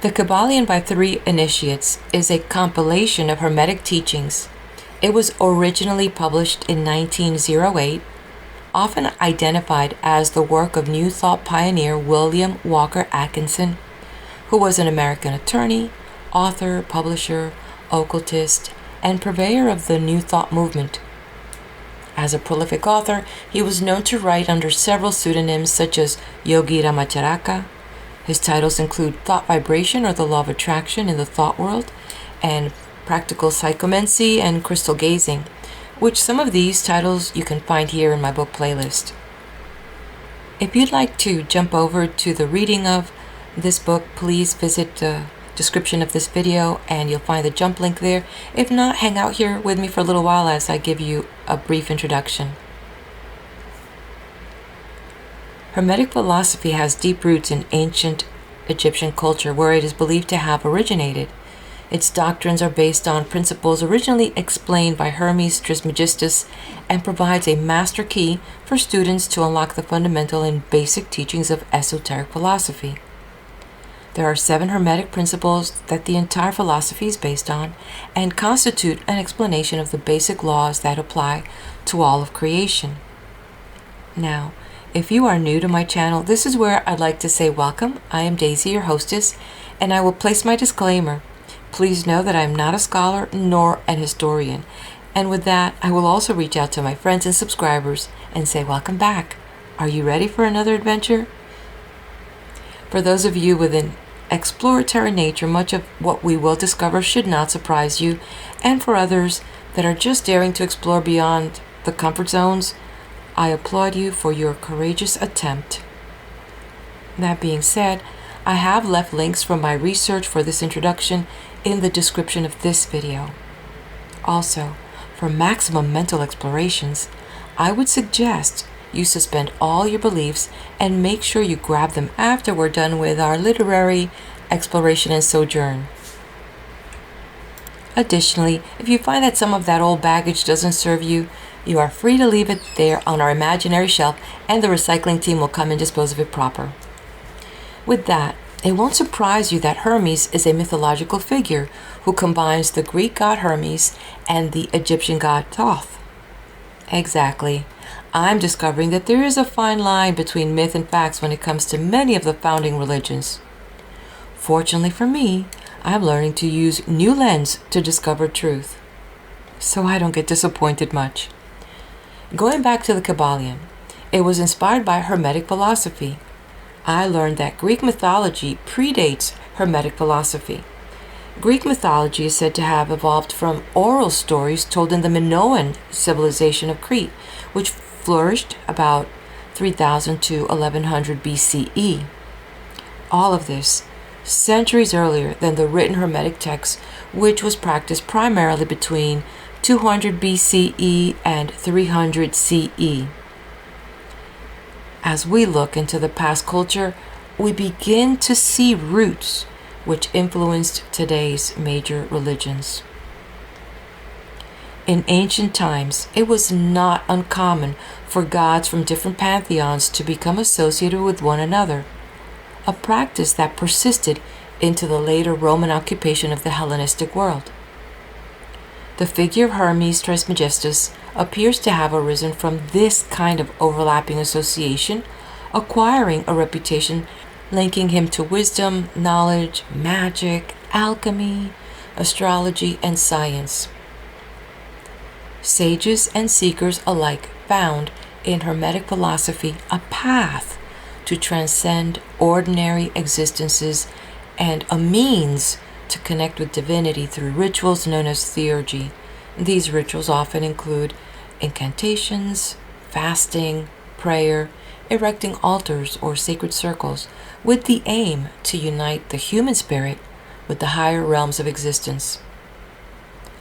The Kybalion by Three Initiates is a compilation of Hermetic teachings. It was originally published in 1908, often identified as the work of New Thought pioneer William Walker Atkinson, who was an American attorney, author, publisher, occultist, and purveyor of the New Thought movement. As a prolific author, he was known to write under several pseudonyms such as Yogi Ramacharaka. His titles include Thought Vibration or the Law of Attraction in the Thought World, and Practical Psychomancy and Crystal Gazing, which some of these titles you can find here in my book playlist. If you'd like to jump over to the reading of this book, please visit the description of this video and you'll find the jump link there. If not, hang out here with me for a little while as I give you a brief introduction. Hermetic philosophy has deep roots in ancient Egyptian culture where it is believed to have originated. Its doctrines are based on principles originally explained by Hermes Trismegistus and provides a master key for students to unlock the fundamental and basic teachings of esoteric philosophy. There are 7 Hermetic principles that the entire philosophy is based on and constitute an explanation of the basic laws that apply to all of creation. Now, if you are new to my channel, this is where I'd like to say welcome. I am Daisy, your hostess, and I will place my disclaimer. Please know that I am not a scholar nor an historian. And with that, I will also reach out to my friends and subscribers and say welcome back. Are you ready for another adventure? For those of you with an exploratory nature, much of what we will discover should not surprise you, and for others that are just daring to explore beyond the comfort zones, I applaud you for your courageous attempt. That being said, I have left links from my research for this introduction in the description of this video. Also, for maximum mental explorations, I would suggest you suspend all your beliefs and make sure you grab them after we're done with our literary exploration and sojourn. Additionally, if you find that some of that old baggage doesn't serve you, you are free to leave it there on our imaginary shelf and the recycling team will come and dispose of it proper. With that, it won't surprise you that Hermes is a mythological figure who combines the Greek god Hermes and the Egyptian god Thoth. Exactly. I'm discovering that there is a fine line between myth and facts when it comes to many of the founding religions. Fortunately for me, I'm learning to use new lens to discover truth, so I don't get disappointed much. Going back to the Kybalion, it was inspired by Hermetic philosophy. I learned that Greek mythology predates Hermetic philosophy. Greek mythology is said to have evolved from oral stories told in the Minoan civilization of Crete, which flourished about 3000 to 1100 BCE. All of this centuries earlier than the written Hermetic text, which was practiced primarily between 200 BCE and 300 CE. As we look into the past culture, we begin to see roots which influenced today's major religions. In ancient times, it was not uncommon for gods from different pantheons to become associated with one another, a practice that persisted into the later Roman occupation of the Hellenistic world. The figure of Hermes Trismegistus appears to have arisen from this kind of overlapping association, acquiring a reputation linking him to wisdom, knowledge, magic, alchemy, astrology, and science. Sages and seekers alike found in Hermetic philosophy a path to transcend ordinary existences and a means to connect with divinity through rituals known as theurgy. These rituals often include incantations, fasting, prayer, erecting altars or sacred circles, with the aim to unite the human spirit with the higher realms of existence.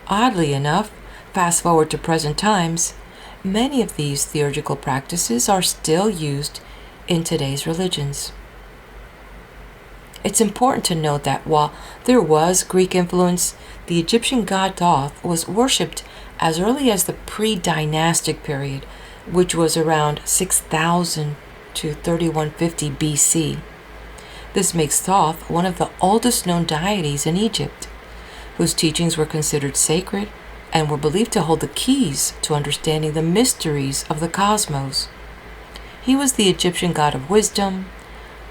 Oddly enough, fast forward to present times, many of these theurgical practices are still used in today's religions. It's important to note that while there was Greek influence, the Egyptian god Thoth was worshipped as early as the pre-dynastic period, which was around 6000 to 3150 BC. This makes Thoth one of the oldest known deities in Egypt, whose teachings were considered sacred and were believed to hold the keys to understanding the mysteries of the cosmos. He was the Egyptian god of wisdom,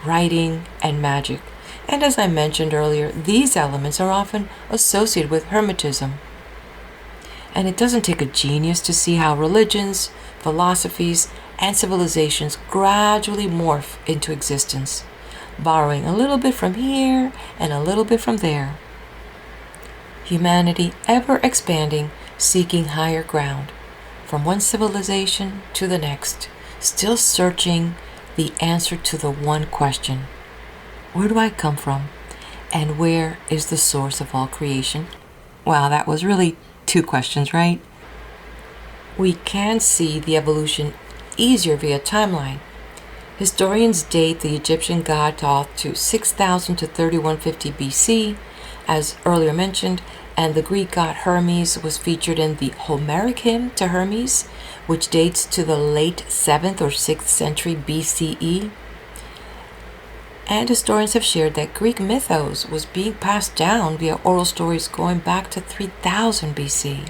writing, and magic, and as I mentioned earlier, these elements are often associated with Hermetism. And it doesn't take a genius to see how religions, philosophies, and civilizations gradually morph into existence, borrowing a little bit from here and a little bit from there. Humanity ever expanding, seeking higher ground, from one civilization to the next, still searching the answer to the one question: where do I come from, and where is the source of all creation? Wow, that was really two questions, right? We can see the evolution easier via timeline. Historians date the Egyptian god Thoth to 6000 to 3150 BC, as earlier mentioned, and the Greek god Hermes was featured in the Homeric hymn to Hermes, which dates to the late 7th or 6th century BCE. And historians have shared that Greek mythos was being passed down via oral stories going back to 3000 BC.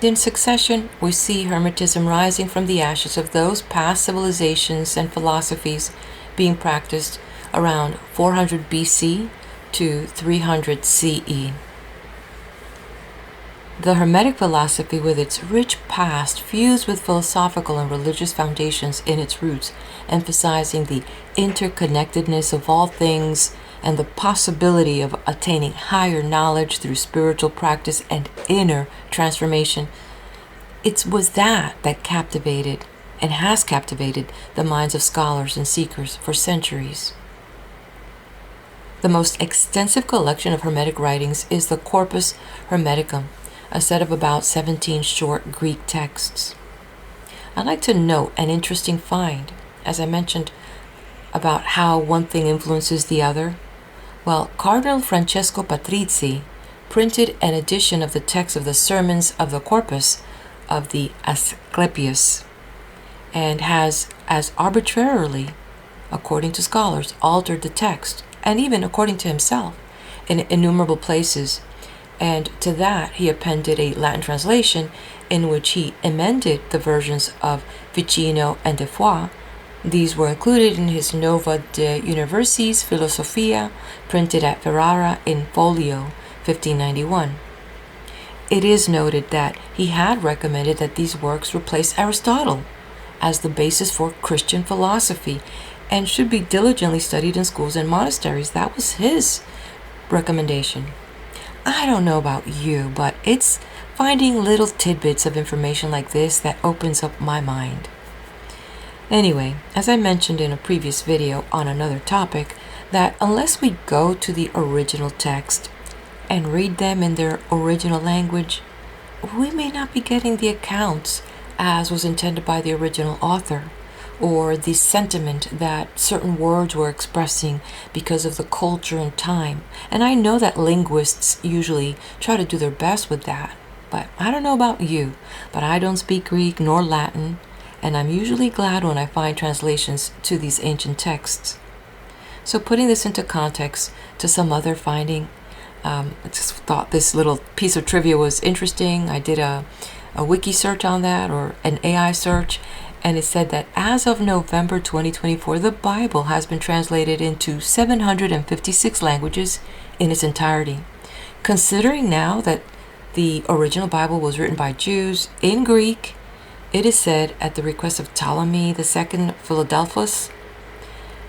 In succession, we see Hermetism rising from the ashes of those past civilizations and philosophies being practiced around 400 BC to 300 CE. The Hermetic philosophy, with its rich past fused with philosophical and religious foundations in its roots, emphasizing the interconnectedness of all things and the possibility of attaining higher knowledge through spiritual practice and inner transformation, it was that captivated and has captivated the minds of scholars and seekers for centuries. The most extensive collection of Hermetic writings is the Corpus Hermeticum, a set of about 17 short Greek texts. I'd like to note an interesting find, as I mentioned, about how one thing influences the other. Well, Cardinal Francesco Patrizzi printed an edition of the text of the Sermons of the Corpus of the Asclepius, and has, as arbitrarily, according to scholars, altered the text, and even according to himself, in innumerable places. And to that he appended a Latin translation in which he amended the versions of Ficino and de Foix. These were included in his Nova de Universis Philosophia, printed at Ferrara in folio 1591. It is noted that he had recommended that these works replace Aristotle as the basis for Christian philosophy and should be diligently studied in schools and monasteries. That was his recommendation. I don't know about you, but it's finding little tidbits of information like this that opens up my mind. Anyway, as I mentioned in a previous video on another topic, that unless we go to the original text and read them in their original language, we may not be getting the accounts as was intended by the original author, or the sentiment that certain words were expressing because of the culture and time. And I know that linguists usually try to do their best with that, but I don't know about you, but I don't speak Greek nor Latin, and I'm usually glad when I find translations to these ancient texts. So putting this into context to some other finding, I just thought this little piece of trivia was interesting. I did a wiki search on that, or an AI search, and it said that as of November 2024, the Bible has been translated into 756 languages in its entirety. Considering now that the original Bible was written by Jews in Greek, it is said at the request of Ptolemy II Philadelphus,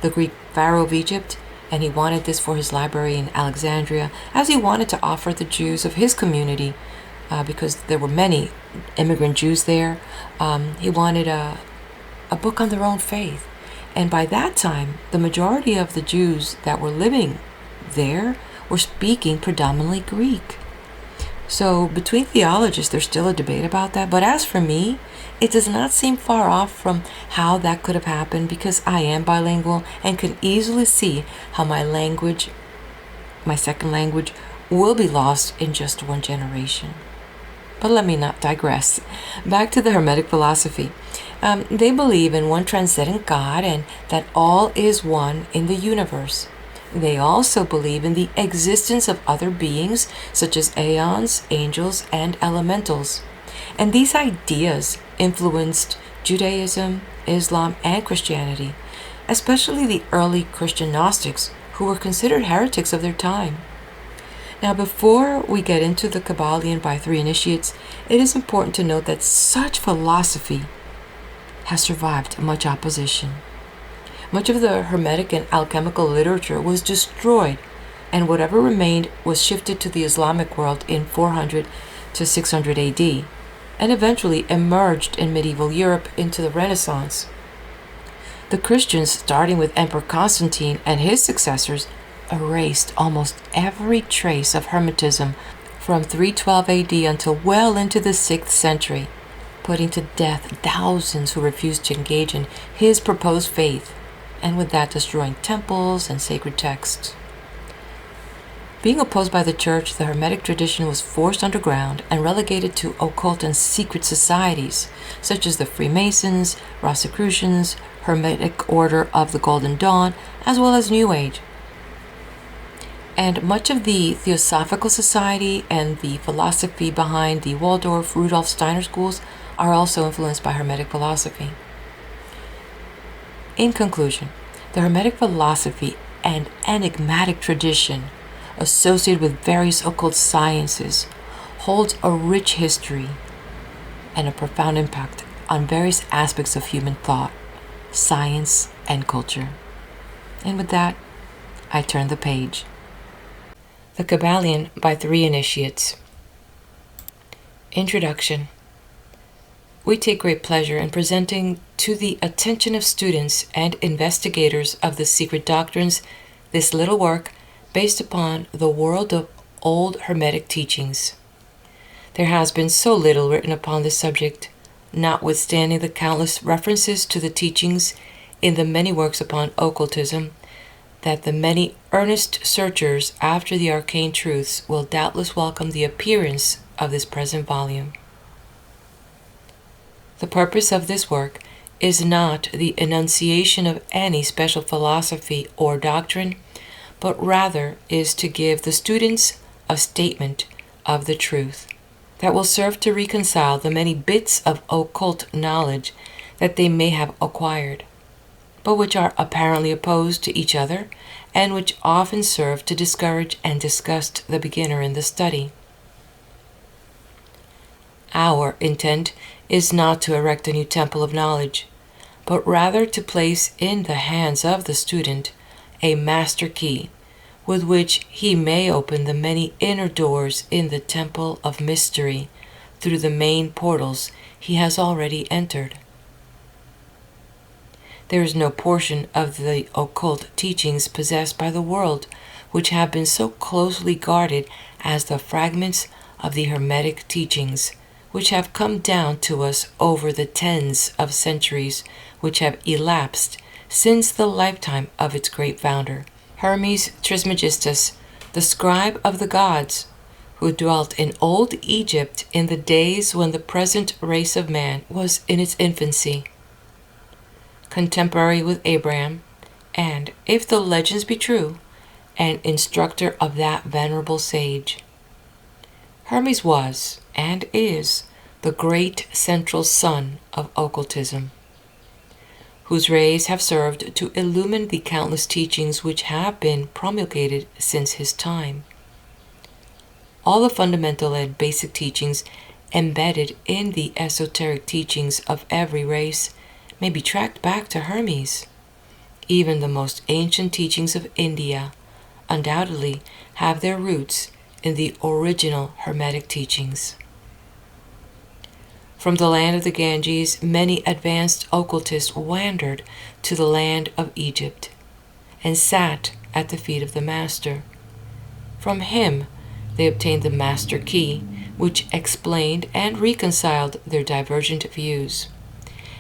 the Greek pharaoh of Egypt, and he wanted this for his library in Alexandria, as he wanted to offer the Jews of his community, because there were many immigrant Jews there. He wanted a book on their own faith. And by that time, the majority of the Jews that were living there were speaking predominantly Greek. So between theologists, there's still a debate about that. But as for me, it does not seem far off from how that could have happened, because I am bilingual and can easily see how my language, my second language, will be lost in just one generation. But let me not digress. Back to the Hermetic philosophy. They believe in one transcendent God and that all is one in the universe. They also believe in the existence of other beings, such as aeons, angels, and elementals. And these ideas influenced Judaism, Islam, and Christianity, especially the early Christian Gnostics, who were considered heretics of their time. Now, before we get into the Kybalion by three initiates, it is important to note that such philosophy has survived much opposition. Much of the Hermetic and alchemical literature was destroyed, and whatever remained was shifted to the Islamic world in 400 to 600 AD, and eventually emerged in medieval Europe into the Renaissance. The Christians, starting with Emperor Constantine and his successors, erased almost every trace of Hermetism from 312 AD until well into the 6th century, putting to death thousands who refused to engage in his proposed faith, and with that destroying temples and sacred texts. Being opposed by the church, the Hermetic tradition was forced underground and relegated to occult and secret societies, such as the Freemasons, Rosicrucians, Hermetic Order of the Golden Dawn, as well as New Age. And much of the Theosophical Society and the philosophy behind the Waldorf, Rudolf Steiner schools are also influenced by Hermetic philosophy. In conclusion, the Hermetic philosophy and enigmatic tradition associated with various occult sciences holds a rich history and a profound impact on various aspects of human thought, science, and culture. And with that, I turn the page. The Kybalion by three initiates. Introduction. We take great pleasure in presenting to the attention of students and investigators of the secret doctrines this little work based upon the world of old Hermetic teachings. There has been so little written upon this subject, notwithstanding the countless references to the teachings in the many works upon occultism, that the many earnest searchers after the arcane truths will doubtless welcome the appearance of this present volume. The purpose of this work is not the enunciation of any special philosophy or doctrine, but rather is to give the students a statement of the truth that will serve to reconcile the many bits of occult knowledge that they may have acquired, but which are apparently opposed to each other and which often serve to discourage and disgust the beginner in the study. Our intent is not to erect a new temple of knowledge, but rather to place in the hands of the student a master key with which he may open the many inner doors in the temple of mystery through the main portals he has already entered. There is no portion of the occult teachings possessed by the world which have been so closely guarded as the fragments of the Hermetic teachings, which have come down to us over the tens of centuries which have elapsed since the lifetime of its great founder, Hermes Trismegistus, the scribe of the gods, who dwelt in old Egypt in the days when the present race of man was in its infancy. Contemporary with Abraham, and, if the legends be true, an instructor of that venerable sage. Hermes was, and is, the great central sun of occultism, whose rays have served to illumine the countless teachings which have been promulgated since his time. All the fundamental and basic teachings embedded in the esoteric teachings of every race may be tracked back to Hermes. Even the most ancient teachings of India undoubtedly have their roots in the original Hermetic teachings. From the land of the Ganges, many advanced occultists wandered to the land of Egypt and sat at the feet of the Master. From him they obtained the Master Key, which explained and reconciled their divergent views,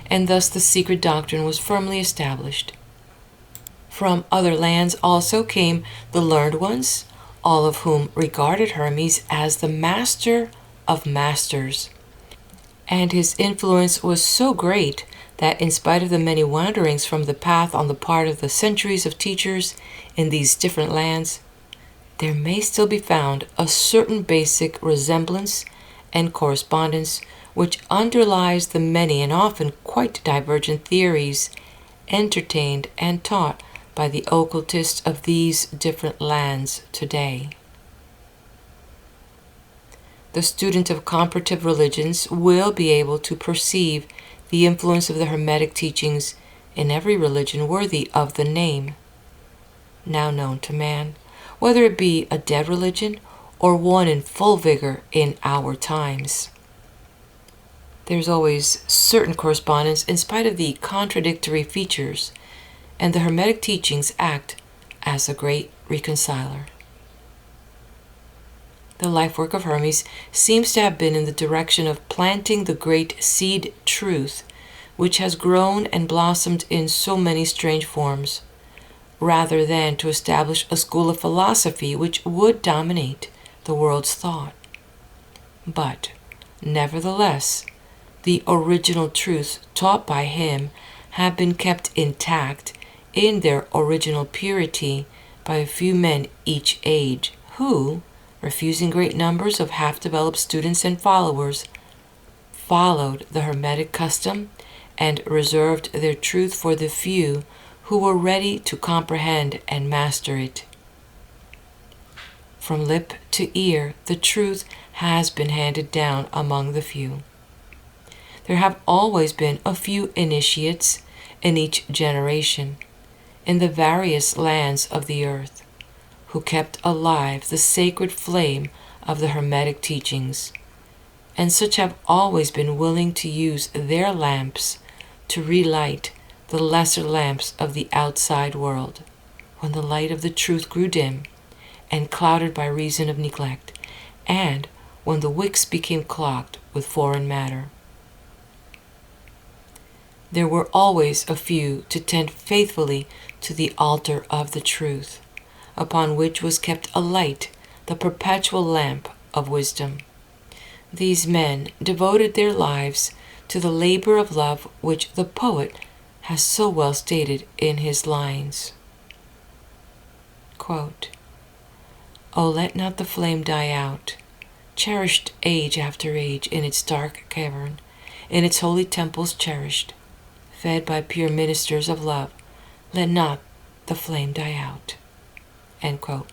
and thus the secret doctrine was firmly established. From other lands also came the learned ones, all of whom regarded Hermes as the master of masters, and his influence was so great that in spite of the many wanderings from the path on the part of the centuries of teachers in these different lands, there may still be found a certain basic resemblance and correspondence which underlies the many and often quite divergent theories entertained and taught by the occultists of these different lands today. The student of comparative religions will be able to perceive the influence of the Hermetic teachings in every religion worthy of the name now known to man, whether it be a dead religion or one in full vigor in our times. There's always certain correspondence in spite of the contradictory features, and the Hermetic teachings act as a great reconciler. The life work of Hermes seems to have been in the direction of planting the great seed truth, which has grown and blossomed in so many strange forms, rather than to establish a school of philosophy which would dominate the world's thought. But, nevertheless, the original truths taught by him have been kept intact in their original purity by a few men each age, who, refusing great numbers of half-developed students and followers, followed the Hermetic custom and reserved their truth for the few who were ready to comprehend and master it. From lip to ear, the truth has been handed down among the few. There have always been a few initiates in each generation, in the various lands of the earth, who kept alive the sacred flame of the Hermetic teachings, and such have always been willing to use their lamps to relight the lesser lamps of the outside world, when the light of the truth grew dim and clouded by reason of neglect, and when the wicks became clogged with foreign matter. There were always a few to tend faithfully to the altar of the truth, upon which was kept alight the perpetual lamp of wisdom. These men devoted their lives to the labor of love which the poet has so well stated in his lines. Quote, "O let not the flame die out, cherished age after age in its dark cavern, in its holy temples cherished, fed by pure ministers of love, let not the flame die out." End quote.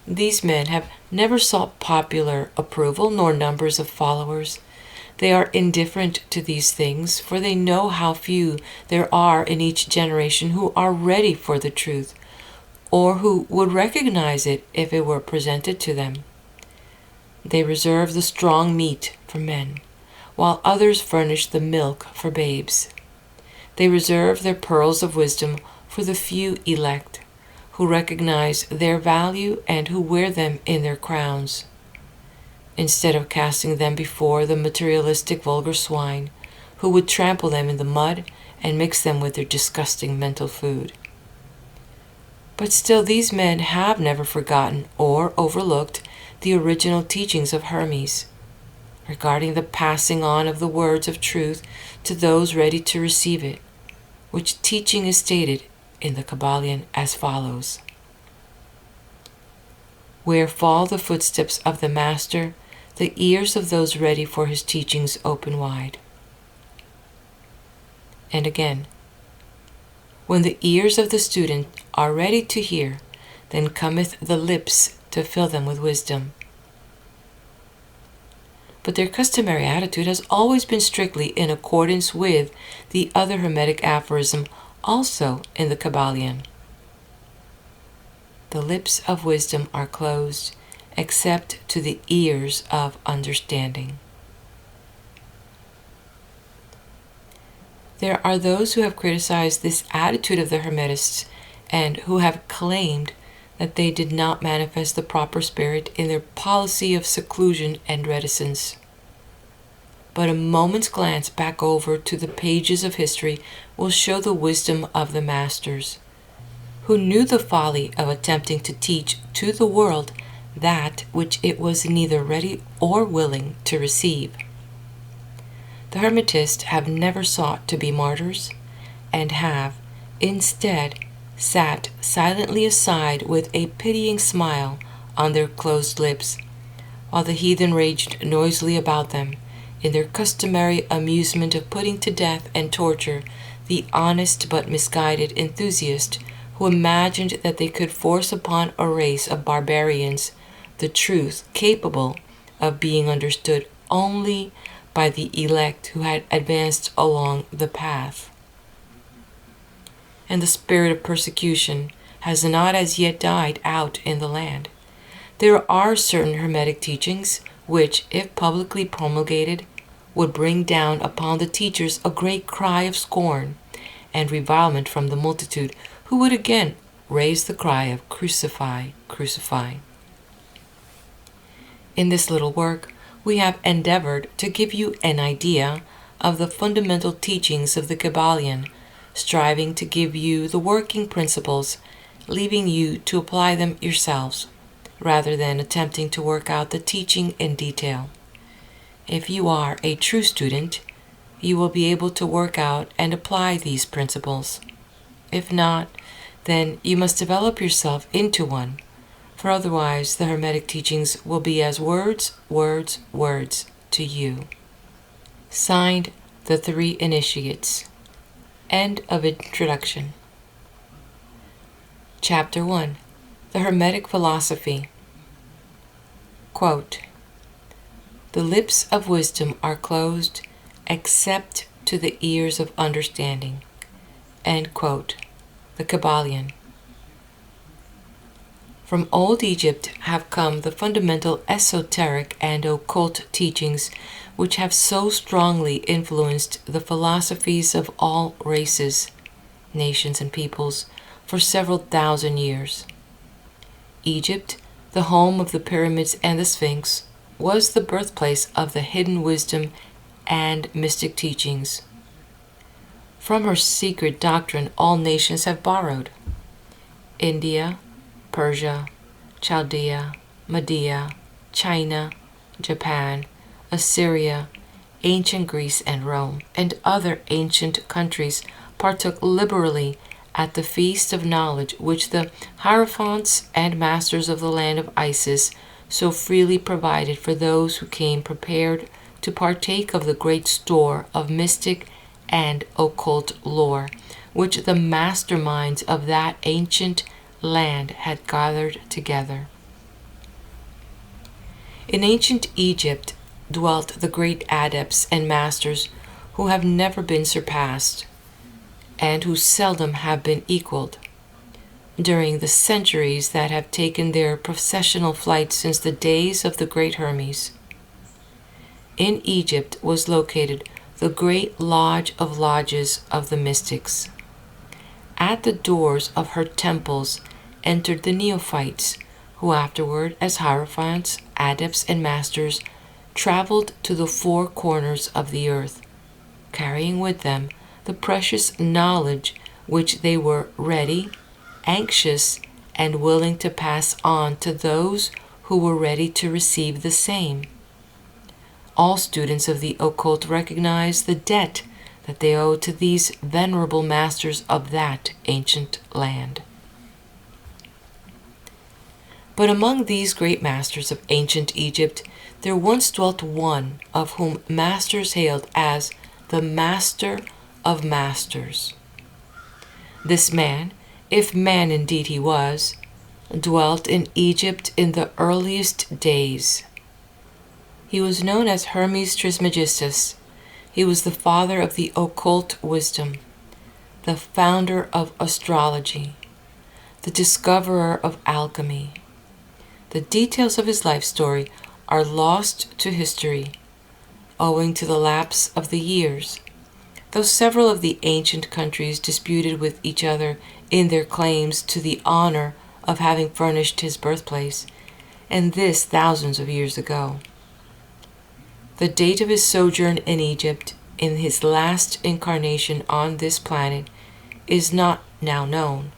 These men have never sought popular approval nor numbers of followers. They are indifferent to these things, for they know how few there are in each generation who are ready for the truth, or who would recognize it if it were presented to them. They reserve the strong meat for men, while others furnish the milk for babes. They reserve their pearls of wisdom for the few elect, who recognize their value and who wear them in their crowns, instead of casting them before the materialistic vulgar swine, who would trample them in the mud and mix them with their disgusting mental food. But still these men have never forgotten or overlooked the original teachings of Hermes, regarding the passing on of the words of truth to those ready to receive it, which teaching is stated in the Kybalion as follows: "Where fall the footsteps of the Master, the ears of those ready for his teachings open wide." And again, "When the ears of the student are ready to hear, then cometh the lips to fill them with wisdom." But their customary attitude has always been strictly in accordance with the other Hermetic aphorism also in the Kybalion: "The lips of wisdom are closed, except to the ears of understanding." There are those who have criticized this attitude of the Hermetists and who have claimed that they did not manifest the proper spirit in their policy of seclusion and reticence. But a moment's glance back over to the pages of history will show the wisdom of the masters, who knew the folly of attempting to teach to the world that which it was neither ready or willing to receive. The Hermetists have never sought to be martyrs, and have, instead, sat silently aside with a pitying smile on their closed lips, while the heathen raged noisily about them, in their customary amusement of putting to death and torture the honest but misguided enthusiast who imagined that they could force upon a race of barbarians the truth capable of being understood only by the elect who had advanced along the path. And the spirit of persecution has not as yet died out in the land. There are certain Hermetic teachings which, if publicly promulgated, would bring down upon the teachers a great cry of scorn and revilement from the multitude, who would again raise the cry of "Crucify, crucify." In this little work, we have endeavored to give you an idea of the fundamental teachings of the Kybalion, striving to give you the working principles, leaving you to apply them yourselves, rather than attempting to work out the teaching in detail. If you are a true student, you will be able to work out and apply these principles. If not, then you must develop yourself into one, for otherwise the Hermetic teachings will be as words, words, words to you. Signed, the Three Initiates. End of introduction. Chapter 1. The Hermetic Philosophy. Quote, "The lips of wisdom are closed except to the ears of understanding." End quote. The Kybalion. From old Egypt have come the fundamental esoteric and occult teachings which have so strongly influenced the philosophies of all races, nations, and peoples for several thousand years. Egypt, the home of the pyramids and the Sphinx, was the birthplace of the hidden wisdom and mystic teachings. From her secret doctrine all nations have borrowed. India, Persia, Chaldea, Media, China, Japan, Assyria, ancient Greece and Rome, and other ancient countries partook liberally at the feast of knowledge which the hierophants and masters of the land of Isis so freely provided for those who came prepared to partake of the great store of mystic and occult lore which the masterminds of that ancient land had gathered together. In ancient Egypt dwelt the great adepts and masters who have never been surpassed, and who seldom have been equaled. During the centuries that have taken their processional flight since the days of the great Hermes, in Egypt was located the great lodge of lodges of the mystics. At the doors of her temples entered the neophytes, who afterward, as hierophants, adepts, and masters, traveled to the four corners of the earth, carrying with them the precious knowledge which they were ready, anxious, and willing to pass on to those who were ready to receive the same. All students of the occult recognize the debt that they owe to these venerable masters of that ancient land. But among these great masters of ancient Egypt, there once dwelt one of whom masters hailed as the Master of Masters. This man, if man indeed he was, dwelt in Egypt in the earliest days. He was known as Hermes Trismegistus. He was the father of the occult wisdom, the founder of astrology, the discoverer of alchemy. The details of his life story are lost to history, owing to the lapse of the years, though several of the ancient countries disputed with each other in their claims to the honor of having furnished his birthplace, and this thousands of years ago. The date of his sojourn in Egypt, in his last incarnation on this planet, is not now known,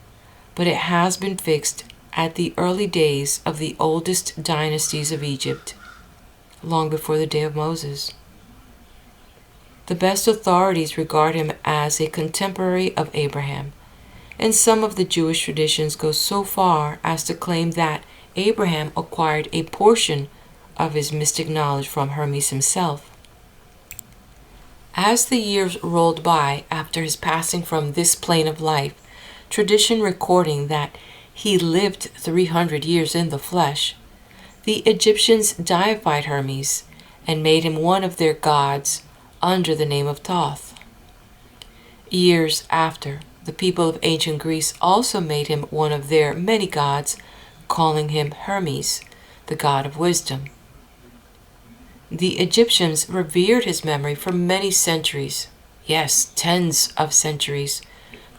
but it has been fixed at the early days of the oldest dynasties of Egypt, long before the day of Moses. The best authorities regard him as a contemporary of Abraham, and some of the Jewish traditions go so far as to claim that Abraham acquired a portion of his mystic knowledge from Hermes himself. As the years rolled by after his passing from this plane of life, tradition recording that he lived 300 years in the flesh, the Egyptians deified Hermes and made him one of their gods under the name of Thoth. Years after, the people of ancient Greece also made him one of their many gods, calling him Hermes, the god of wisdom. The Egyptians revered his memory for many centuries, yes, tens of centuries,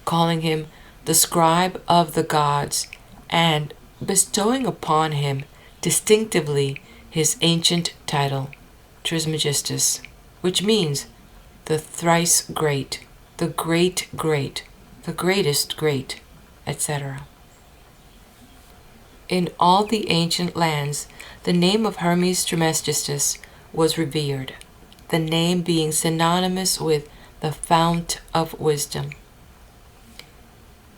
calling him the scribe of the gods and bestowing upon him distinctively his ancient title, Trismegistus, which means the thrice great, the great great, the greatest great, etc. In all the ancient lands, the name of Hermes Trismegistus was revered, the name being synonymous with the fount of wisdom.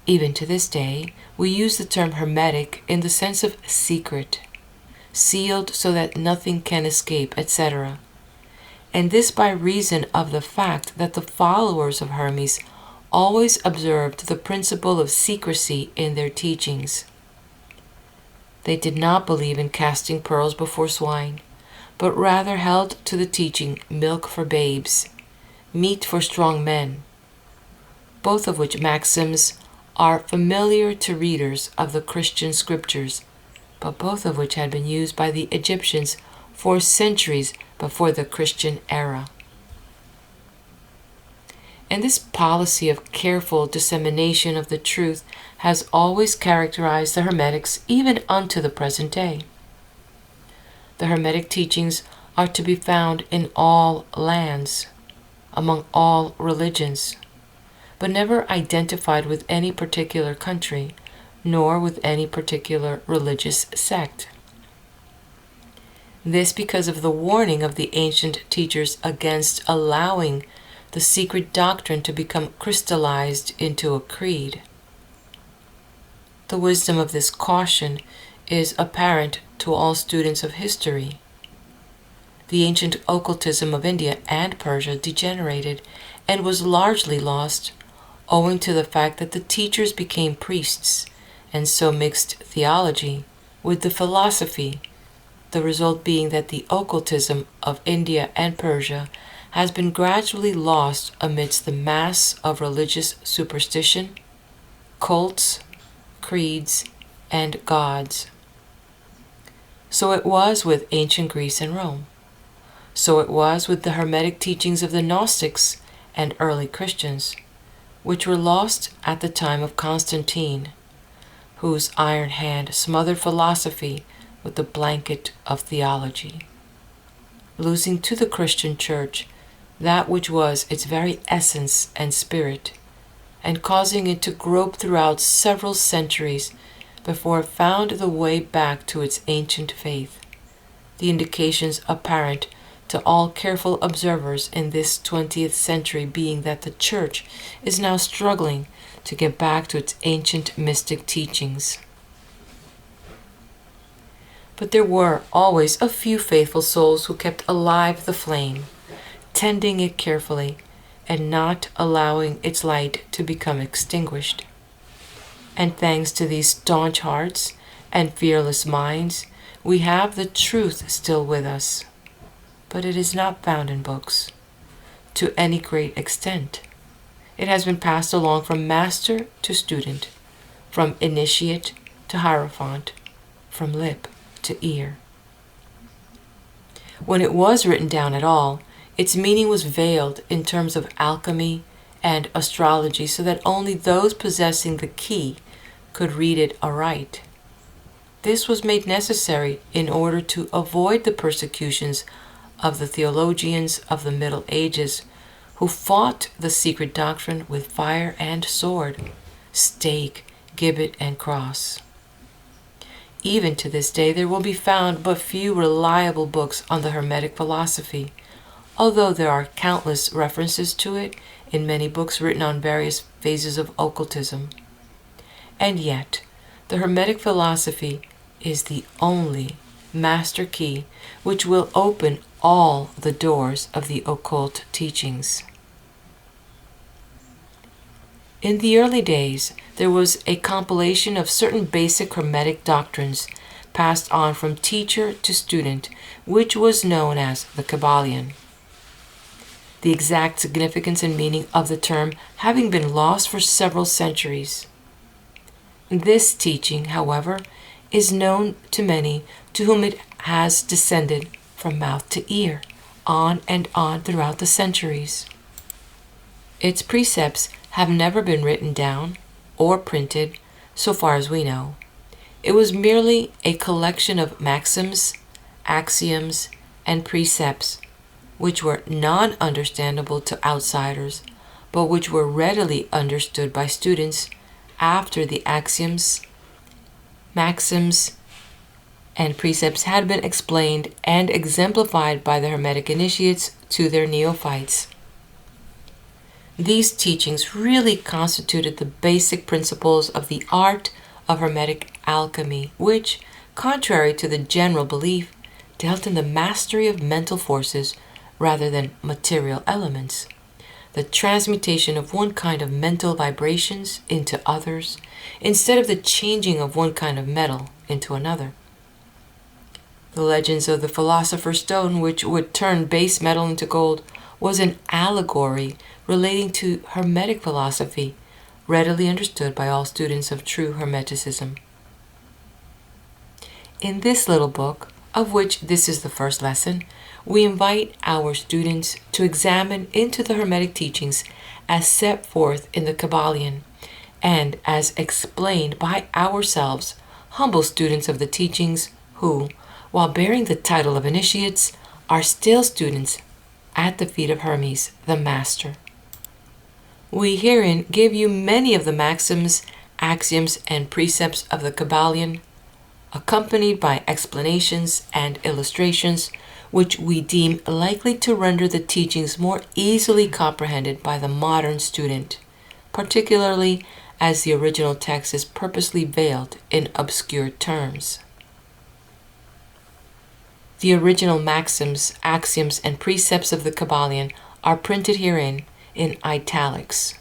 Even to this day, we use the term hermetic in the sense of secret, sealed so that nothing can escape, etc. And this by reason of the fact that the followers of Hermes always observed the principle of secrecy in their teachings. They did not believe in casting pearls before swine, but rather held to the teaching milk for babes, meat for strong men, both of which maxims are familiar to readers of the Christian scriptures, but both of which had been used by the Egyptians for centuries before the Christian era. And this policy of careful dissemination of the truth has always characterized the Hermetics even unto the present day. The Hermetic teachings are to be found in all lands, among all religions, but never identified with any particular country, nor with any particular religious sect. This because of the warning of the ancient teachers against allowing the secret doctrine to become crystallized into a creed. The wisdom of this caution is apparent to all students of history. The ancient occultism of India and Persia degenerated and was largely lost owing to the fact that the teachers became priests and so mixed theology with the philosophy, the result being that the occultism of India and Persia has been gradually lost amidst the mass of religious superstition, cults, creeds, and gods. So it was with ancient Greece and Rome. So it was with the Hermetic teachings of the Gnostics and early Christians, which were lost at the time of Constantine, whose iron hand smothered philosophy with the blanket of theology, losing to the Christian Church that which was its very essence and spirit, and causing it to grope throughout several centuries before it found the way back to its ancient faith, the indications apparent to all careful observers in this 20th century being that the Church is now struggling to get back to its ancient mystic teachings. But there were always a few faithful souls who kept alive the flame, tending it carefully, and not allowing its light to become extinguished. And thanks to these staunch hearts and fearless minds, we have the truth still with us. But it is not found in books to any great extent. It has been passed along from master to student, from initiate to hierophant, from lip to ear. When it was written down at all, its meaning was veiled in terms of alchemy and astrology so that only those possessing the key could read it aright. This was made necessary in order to avoid the persecutions of the theologians of the Middle Ages who fought the secret doctrine with fire and sword, stake, gibbet, and cross. Even to this day there will be found but few reliable books on the Hermetic philosophy, although there are countless references to it in many books written on various phases of occultism. And yet, the Hermetic philosophy is the only master key which will open all the doors of the occult teachings. In the early days, there was a compilation of certain basic Hermetic doctrines passed on from teacher to student, which was known as the Kybalion. The exact significance and meaning of the term having been lost for several centuries. This teaching, however, is known to many to whom it has descended from mouth to ear, on and on throughout the centuries. Its precepts have never been written down or printed, so far as we know. It was merely a collection of maxims, axioms, and precepts, which were non-understandable to outsiders, but which were readily understood by students after the axioms, maxims, and precepts had been explained and exemplified by the Hermetic initiates to their neophytes. These teachings really constituted the basic principles of the art of Hermetic alchemy, which, contrary to the general belief, dealt in the mastery of mental forces rather than material elements, the transmutation of one kind of mental vibrations into others, instead of the changing of one kind of metal into another. The legends of the Philosopher's Stone, which would turn base metal into gold, was an allegory relating to Hermetic philosophy, readily understood by all students of true Hermeticism. In this little book, of which this is the first lesson, we invite our students to examine into the Hermetic teachings as set forth in the Kybalion, and as explained by ourselves, humble students of the teachings who, while bearing the title of initiates, are still students at the feet of Hermes, the Master. We herein give you many of the maxims, axioms, and precepts of the Kybalion, accompanied by explanations and illustrations, which we deem likely to render the teachings more easily comprehended by the modern student, particularly as the original text is purposely veiled in obscure terms. The original maxims, axioms, and precepts of the Kybalion are printed herein in italics,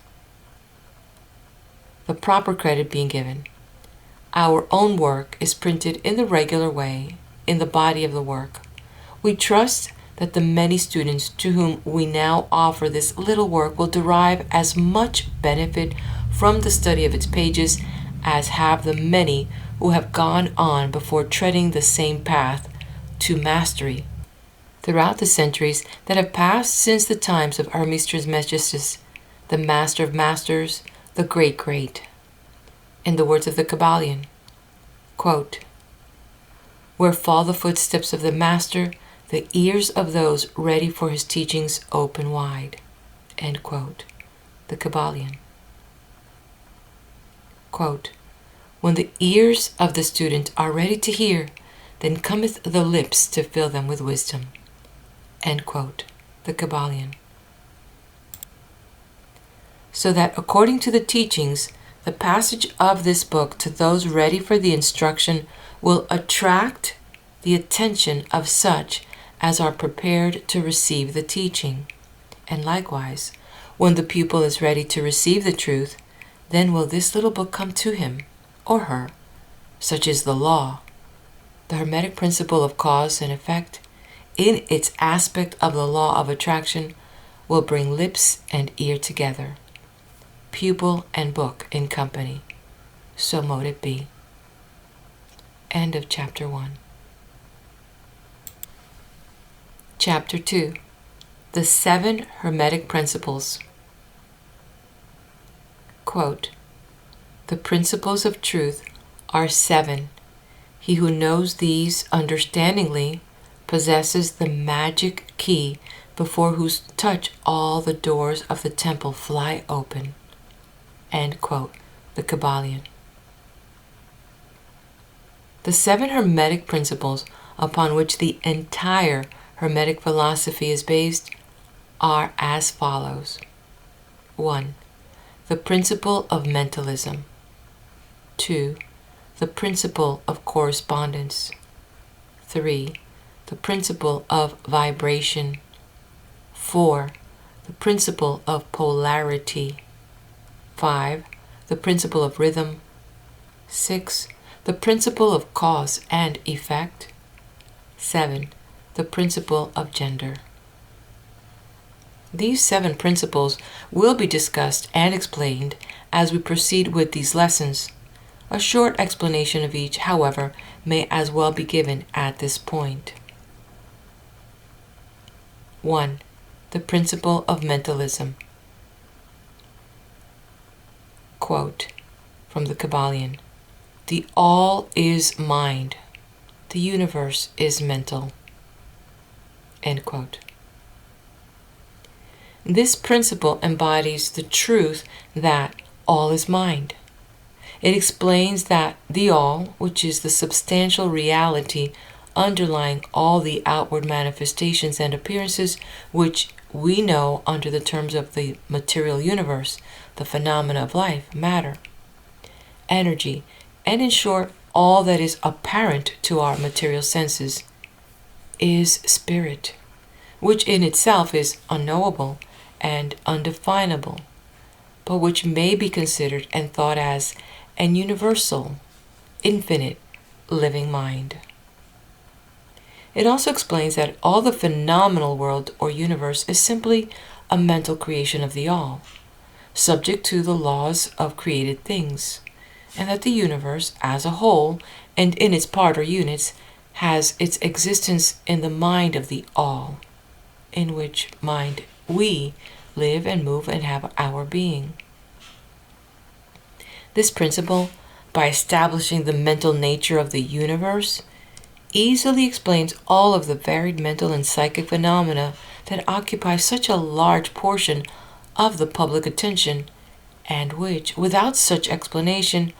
the proper credit being given. Our own work is printed in the regular way in the body of the work. We trust that the many students to whom we now offer this little work will derive as much benefit from the study of its pages as have the many who have gone on before treading the same path to mastery throughout the centuries that have passed since the times of Hermes Trismegistus, the master of masters, the great. In the words of the Kybalion, quote, "Where fall the footsteps of the master, the ears of those ready for his teachings open wide." End quote. The Kybalion. Quote, "When the ears of the student are ready to hear, then cometh the lips to fill them with wisdom." End quote. The Kybalion. So that according to the teachings, the passage of this book to those ready for the instruction will attract the attention of such as are prepared to receive the teaching. And likewise, when the pupil is ready to receive the truth, then will this little book come to him or her. Such is the law. The Hermetic principle of cause and effect, in its aspect of the law of attraction, will bring lips and ear together, pupil and book in company. So mote it be. End of Chapter 1. Chapter 2. The 7 Hermetic Principles. Quote, "The principles of truth are 7. He who knows these understandingly possesses the magic key before whose touch all the doors of the temple fly open." End quote. The Kybalion. The 7 Hermetic principles upon which the entire Hermetic philosophy is based are as follows. 1. The principle of mentalism. 2. The principle of correspondence. 3. The principle of vibration. 4. The principle of polarity. 5. The principle of rhythm. 6. The principle of cause and effect. 7. The principle of gender. These 7 principles will be discussed and explained as we proceed with these lessons. A short explanation of each, however, may as well be given at this point. 1. The principle of mentalism. Quote from the Kybalion: "The all is mind. The universe is mental." End quote. This principle embodies the truth that all is mind. It explains that the all, which is the substantial reality underlying all the outward manifestations and appearances which we know under the terms of the material universe, the phenomena of life, matter, energy, and in short, all that is apparent to our material senses, is spirit, which in itself is unknowable and undefinable, but which may be considered and thought as an universal, infinite, living mind. It also explains that all the phenomenal world or universe is simply a mental creation of the all, subject to the laws of created things, and that the universe as a whole and in its part or units has its existence in the mind of the all, in which mind we live and move and have our being. This principle, by establishing the mental nature of the universe, easily explains all of the varied mental and psychic phenomena that occupy such a large portion of the public attention, and which, without such explanation,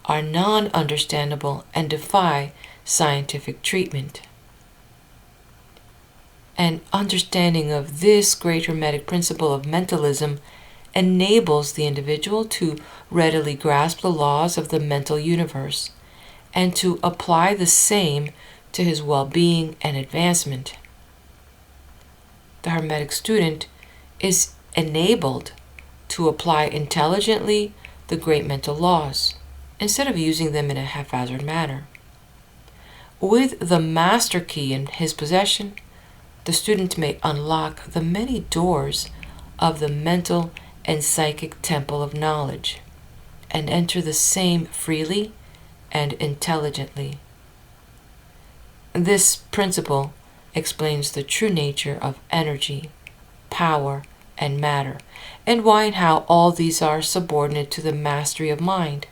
are non-understandable and defy scientific treatment. An understanding of this great Hermetic principle of mentalism enables the individual to readily grasp the laws of the mental universe and to apply the same to his well-being and advancement. The Hermetic student is enabled to apply intelligently the great mental laws, instead of using them in a haphazard manner. With the master key in his possession, the student may unlock the many doors of the mental and psychic temple of knowledge, and enter the same freely and intelligently. This principle explains the true nature of energy, power, and matter, and why and how all these are subordinate to the mastery of mind.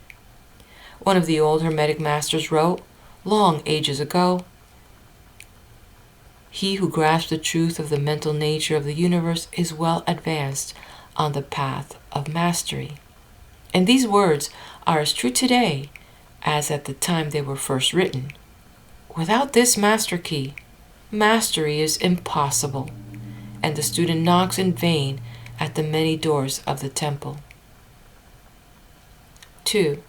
One of the old Hermetic masters wrote, long ages ago, "He who grasps the truth of the mental nature of the universe is well advanced on the path of mastery." And these words are as true today as at the time they were first written. Without this master key, mastery is impossible, and the student knocks in vain at the many doors of the temple. 2.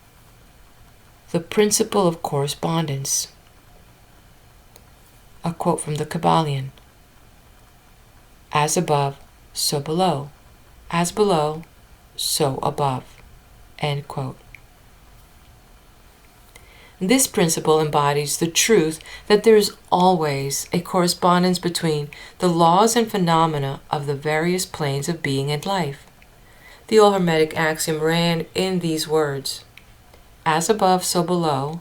The principle of correspondence. A quote from the Kybalion: "As above, so below. As below, so above." End quote. This principle embodies the truth that there is always a correspondence between the laws and phenomena of the various planes of being and life. The old Hermetic axiom ran in these words: "As above, so below.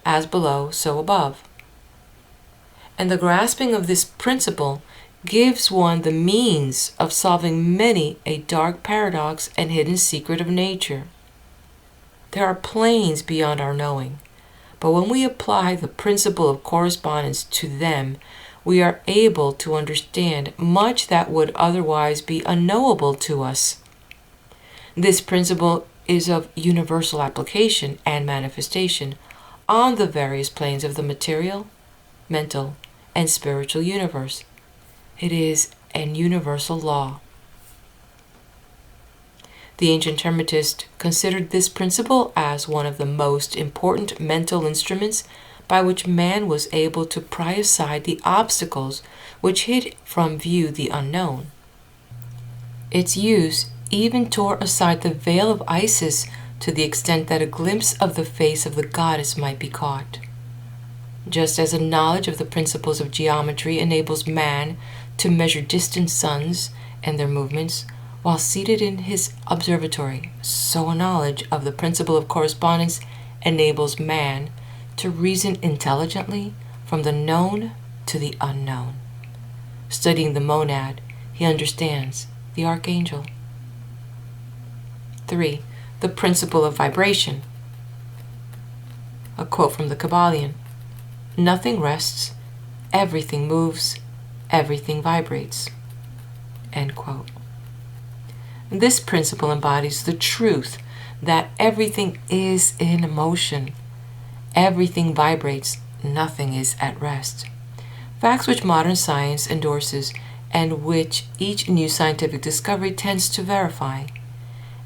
As below, so above." And the grasping of this principle gives one the means of solving many a dark paradox and hidden secret of nature. There are planes beyond our knowing, but when we apply the principle of correspondence to them, we are able to understand much that would otherwise be unknowable to us. This principle is of universal application and manifestation on the various planes of the material, mental, and spiritual universe. It is an universal law. The ancient Hermetists considered this principle as one of the most important mental instruments by which man was able to pry aside the obstacles which hid from view the unknown. Its use even tore aside the veil of Isis to the extent that a glimpse of the face of the goddess might be caught. Just as a knowledge of the principles of geometry enables man to measure distant suns and their movements while seated in his observatory, so a knowledge of the principle of correspondence enables man to reason intelligently from the known to the unknown. Studying the monad, he understands the archangel. 3. The principle of vibration. A quote from the Kybalion. Nothing rests, everything moves, everything vibrates. End quote. This principle embodies the truth that everything is in motion. Everything vibrates, nothing is at rest. Facts which modern science endorses and which each new scientific discovery tends to verify.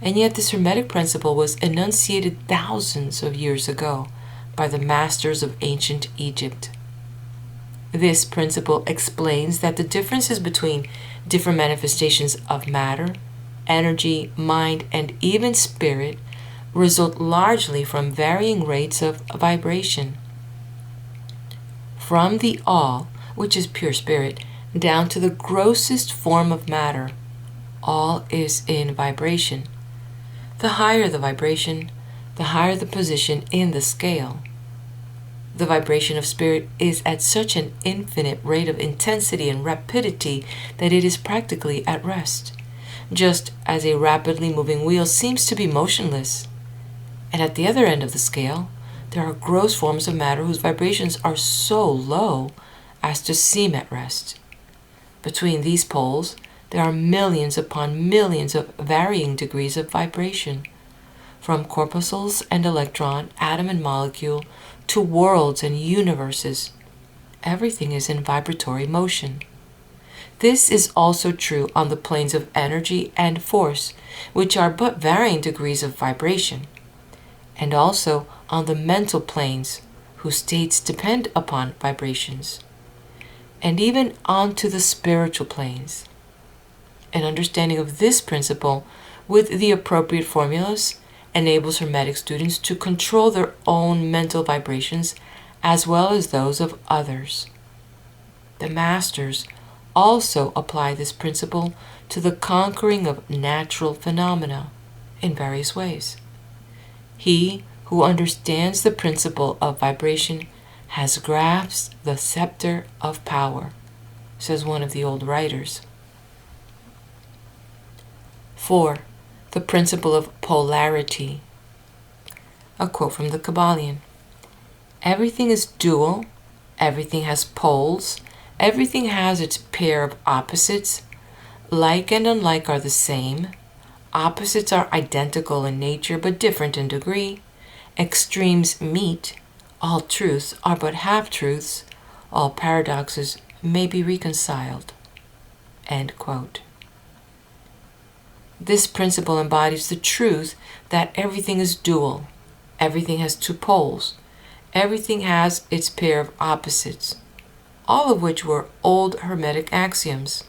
And yet this Hermetic principle was enunciated thousands of years ago by the masters of ancient Egypt. This principle explains that the differences between different manifestations of matter, energy, mind, and even spirit result largely from varying rates of vibration. From the all, which is pure spirit, down to the grossest form of matter, all is in vibration. The higher the vibration, the higher the position in the scale. The vibration of spirit is at such an infinite rate of intensity and rapidity that it is practically at rest, just as a rapidly moving wheel seems to be motionless. And at the other end of the scale, there are gross forms of matter whose vibrations are so low as to seem at rest. Between these poles, there are millions upon millions of varying degrees of vibration, from corpuscles and electron, atom and molecule, to worlds and universes. Everything is in vibratory motion. This is also true on the planes of energy and force, which are but varying degrees of vibration, and also on the mental planes, whose states depend upon vibrations, and even onto the spiritual planes. An understanding of this principle with the appropriate formulas enables Hermetic students to control their own mental vibrations as well as those of others. The masters also apply this principle to the conquering of natural phenomena in various ways. He who understands the principle of vibration has grasped the scepter of power, says one of the old writers. 4. The principle of polarity. A quote from the Kybalion. Everything is dual, everything has poles, everything has its pair of opposites. Like and unlike are the same. Opposites are identical in nature but different in degree. Extremes meet. All truths are but half-truths. All paradoxes may be reconciled. End quote. This principle embodies the truth that everything is dual, everything has two poles, everything has its pair of opposites, all of which were old Hermetic axioms.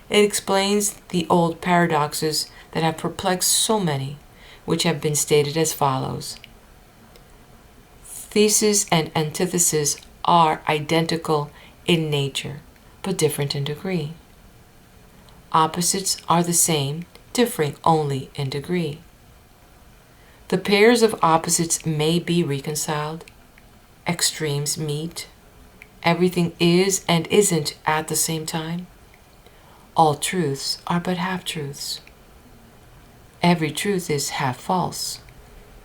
It explains the old paradoxes that have perplexed so many, which have been stated as follows. Thesis and antithesis are identical in nature, but different in degree. Opposites are the same, differing only in degree. The pairs of opposites may be reconciled. Extremes meet. Everything is and isn't at the same time. All truths are but half-truths. Every truth is half false.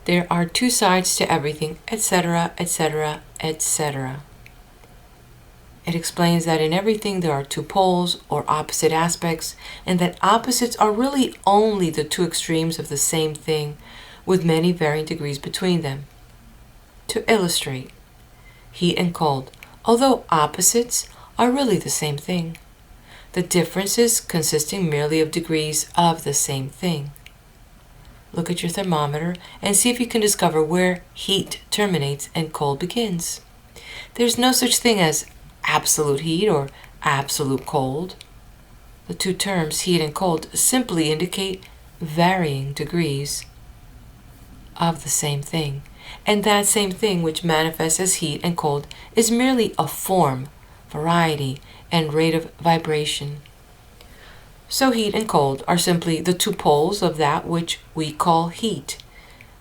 There are two sides to everything, etc., etc., etc. It explains that in everything there are two poles or opposite aspects, and that opposites are really only the two extremes of the same thing, with many varying degrees between them. To illustrate, heat and cold, although opposites, are really the same thing, the differences consisting merely of degrees of the same thing. Look at your thermometer and see if you can discover where heat terminates and cold begins. There's no such thing as absolute heat or absolute cold. The two terms, heat and cold, simply indicate varying degrees of the same thing. And that same thing which manifests as heat and cold is merely a form, variety, and rate of vibration. So heat and cold are simply the two poles of that which we call heat,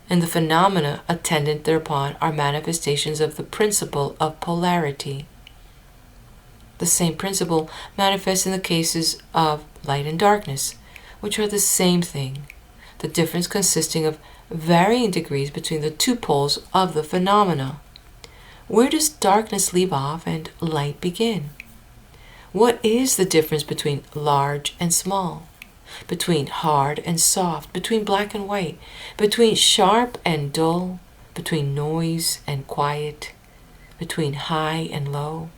and the phenomena attendant thereupon are manifestations of the principle of polarity. The same principle manifests in the cases of light and darkness, which are the same thing, the difference consisting of varying degrees between the two poles of the phenomena. Where does darkness leave off and light begin? What is the difference between large and small, between hard and soft, between black and white, between sharp and dull, between noise and quiet, between high and low,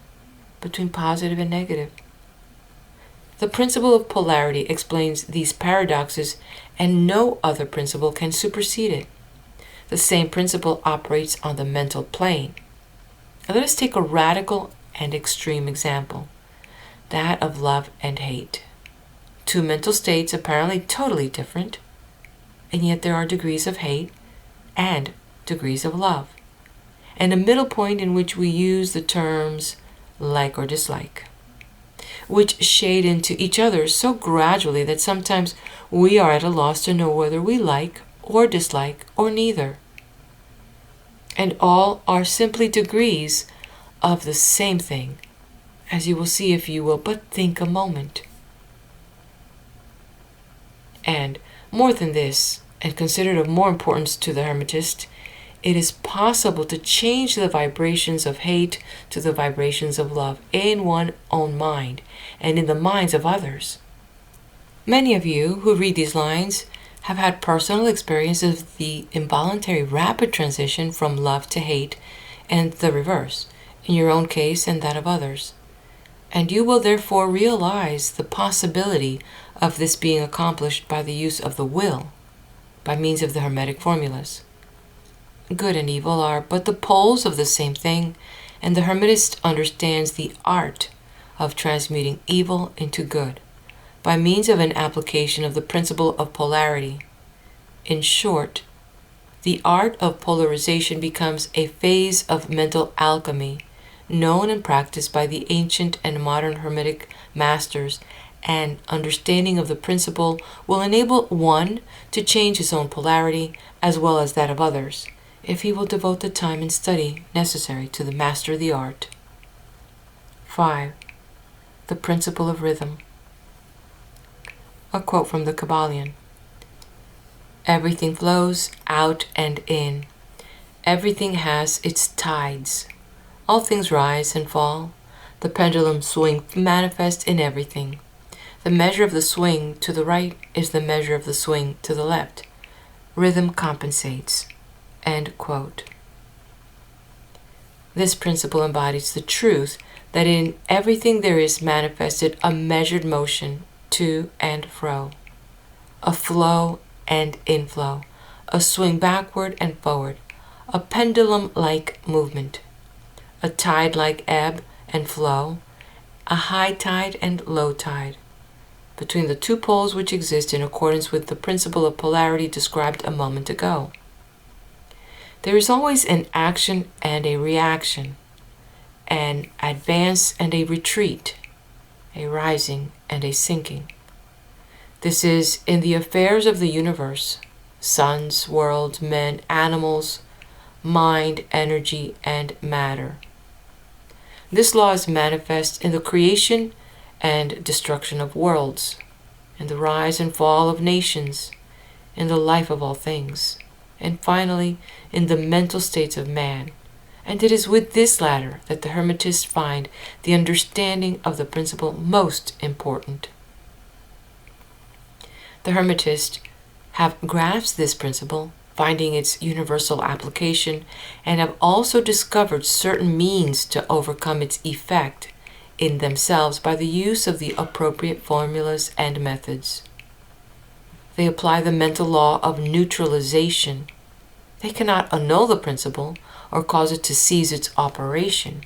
between positive and negative? The principle of polarity explains these paradoxes, and no other principle can supersede it. The same principle operates on the mental plane. Now let us take a radical and extreme example, that of love and hate. Two mental states apparently totally different, and yet there are degrees of hate and degrees of love, and a middle point in which we use the terms like or dislike, which shade into each other so gradually that sometimes we are at a loss to know whether we like or dislike or neither. And all are simply degrees of the same thing, as you will see if you will but think a moment. And more than this, and considered of more importance to the Hermetist, it is possible to change the vibrations of hate to the vibrations of love in one's own mind and in the minds of others. Many of you who read these lines have had personal experiences of the involuntary rapid transition from love to hate and the reverse, in your own case and that of others. And you will therefore realize the possibility of this being accomplished by the use of the will, by means of the Hermetic formulas. Good and evil are but the poles of the same thing, and the Hermetist understands the art of transmuting evil into good by means of an application of the principle of polarity. In short, the art of polarization becomes a phase of mental alchemy, known and practiced by the ancient and modern Hermetic masters, and understanding of the principle will enable one to change his own polarity as well as that of others, if he will devote the time and study necessary to the master of the art. 5. The principle of rhythm. A quote from the Kybalion. Everything flows out and in. Everything has its tides. All things rise and fall. The pendulum swing manifests in everything. The measure of the swing to the right is the measure of the swing to the left. Rhythm compensates. End quote. This principle embodies the truth that in everything there is manifested a measured motion to and fro, a flow and inflow, a swing backward and forward, a pendulum-like movement, a tide-like ebb and flow, a high tide and low tide, between the two poles which exist in accordance with the principle of polarity described a moment ago. There is always an action and a reaction, an advance and a retreat, a rising and a sinking. This is in the affairs of the universe, suns, worlds, men, animals, mind, energy, and matter. This law is manifest in the creation and destruction of worlds, in the rise and fall of nations, in the life of all things, and finally in the mental states of man. And it is with this latter that the Hermetists find the understanding of the principle most important. The Hermetists have grasped this principle, finding its universal application, and have also discovered certain means to overcome its effect in themselves by the use of the appropriate formulas and methods. They apply the mental law of neutralization. They cannot annul the principle or cause it to cease its operation,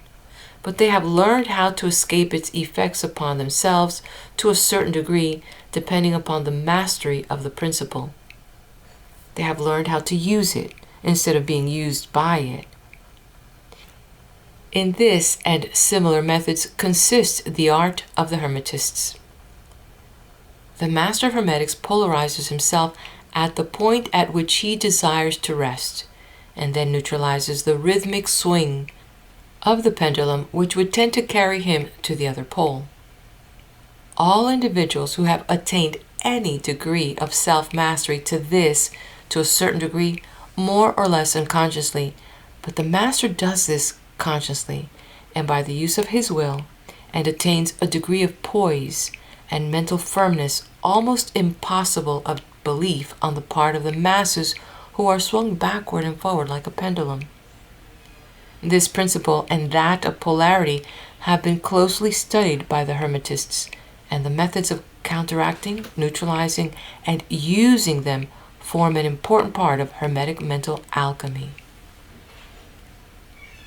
but they have learned how to escape its effects upon themselves to a certain degree, depending upon the mastery of the principle. They have learned how to use it instead of being used by it. In this and similar methods consists the art of the Hermetists. The master of Hermetics polarizes himself at the point at which he desires to rest, and then neutralizes the rhythmic swing of the pendulum which would tend to carry him to the other pole. All individuals who have attained any degree of self-mastery to a certain degree, more or less unconsciously, but the master does this consciously and by the use of his will, and attains a degree of poise and mental firmness almost impossible of belief on the part of the masses who are swung backward and forward like a pendulum. This principle and that of polarity have been closely studied by the Hermetists, and the methods of counteracting, neutralizing, and using them form an important part of Hermetic mental alchemy.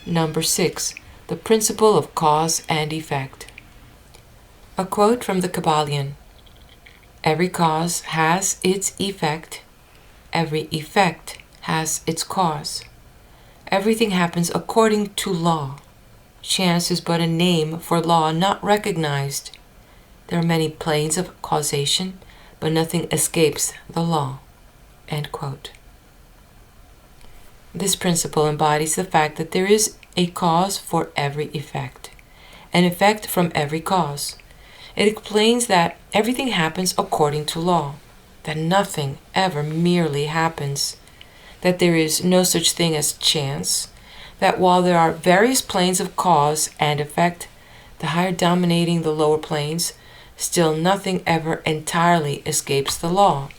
Number 6. The principle of cause and effect. A quote from the Kybalion. Every cause has its effect. Every effect has its cause. Everything happens according to law. Chance is but a name for law not recognized. There are many planes of causation, but nothing escapes the law. End quote. This principle embodies the fact that there is a cause for every effect, an effect from every cause. It explains that everything happens according to law, that nothing ever merely happens, that there is no such thing as chance, that while there are various planes of cause and effect, the higher dominating the lower planes, still nothing ever entirely escapes the law.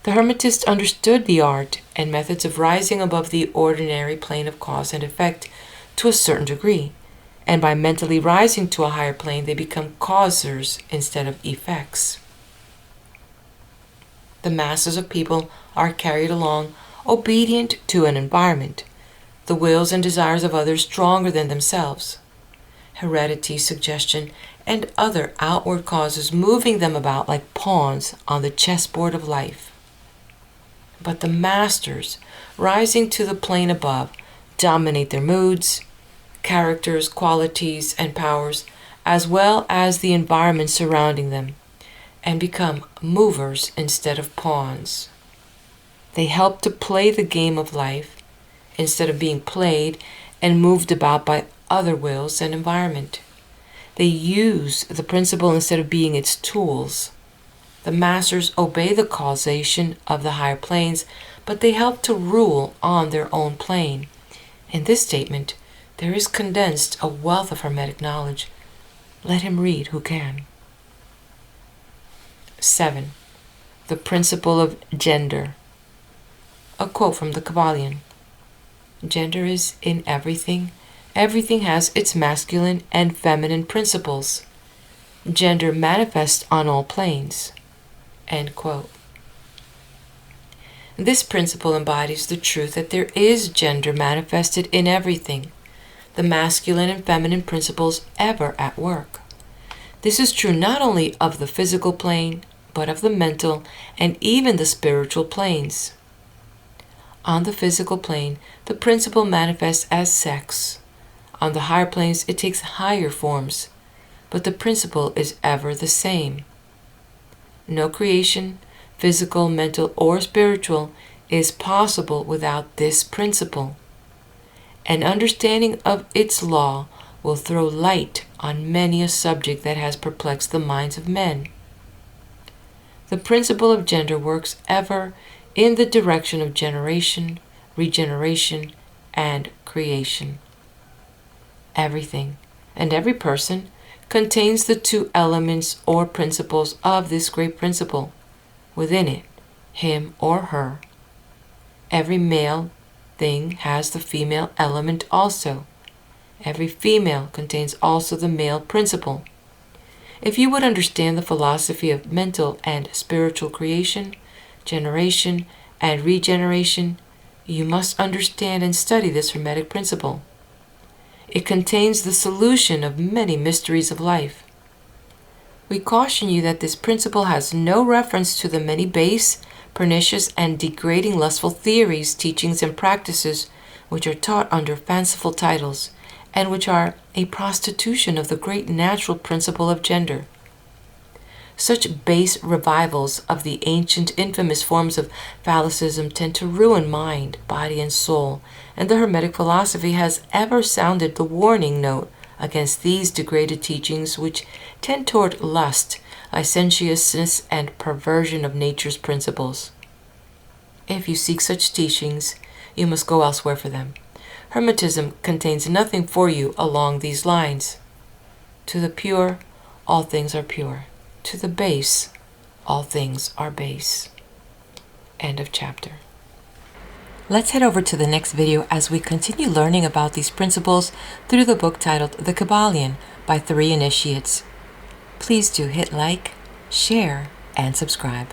The Hermetists understood the art and methods of rising above the ordinary plane of cause and effect to a certain degree, and by mentally rising to a higher plane they become causers instead of effects. The masses of people are carried along obedient to an environment, the wills and desires of others stronger than themselves, heredity, suggestion, and other outward causes moving them about like pawns on the chessboard of life. But the masters, rising to the plane above, dominate their moods, characters, qualities, and powers, as well as the environment surrounding them, and become movers instead of pawns. They help to play the game of life instead of being played and moved about by other wills and environment. They use the principle instead of being its tools. The masters obey the causation of the higher planes, but they help to rule on their own plane. In this statement, there is condensed a wealth of Hermetic knowledge. Let him read who can. 7. The principle of gender. A quote from the Kybalion. Gender is in everything. Everything has its masculine and feminine principles. Gender manifests on all planes. End quote. This principle embodies the truth that there is gender manifested in everything, the masculine and feminine principles ever at work. This is true not only of the physical plane, but of the mental and even the spiritual planes. On the physical plane, the principle manifests as sex. On the higher planes, it takes higher forms, but the principle is ever the same. No creation, physical, mental, or spiritual, is possible without this principle. An understanding of its law will throw light on many a subject that has perplexed the minds of men. The principle of gender works ever in the direction of generation, regeneration, and creation. Everything and every person contains the two elements or principles of this great principle within it, him or her. Every male thing has the female element also. Every female contains also the male principle. If you would understand the philosophy of mental and spiritual creation, generation, and regeneration, you must understand and study this Hermetic principle. It contains the solution of many mysteries of life. We caution you that this principle has no reference to the many base, pernicious, and degrading lustful theories, teachings, and practices which are taught under fanciful titles, and which are a prostitution of the great natural principle of gender. Such base revivals of the ancient infamous forms of phallicism tend to ruin mind, body, and soul, and the Hermetic philosophy has ever sounded the warning note against these degraded teachings which tend toward lust, licentiousness, and perversion of nature's principles. If you seek such teachings, you must go elsewhere for them. Hermetism contains nothing for you along these lines. To the pure, all things are pure. To the base, all things are base. End of chapter. Let's head over to the next video as we continue learning about these principles through the book titled The Kybalion by 3 initiates. Please do hit like, share, and subscribe.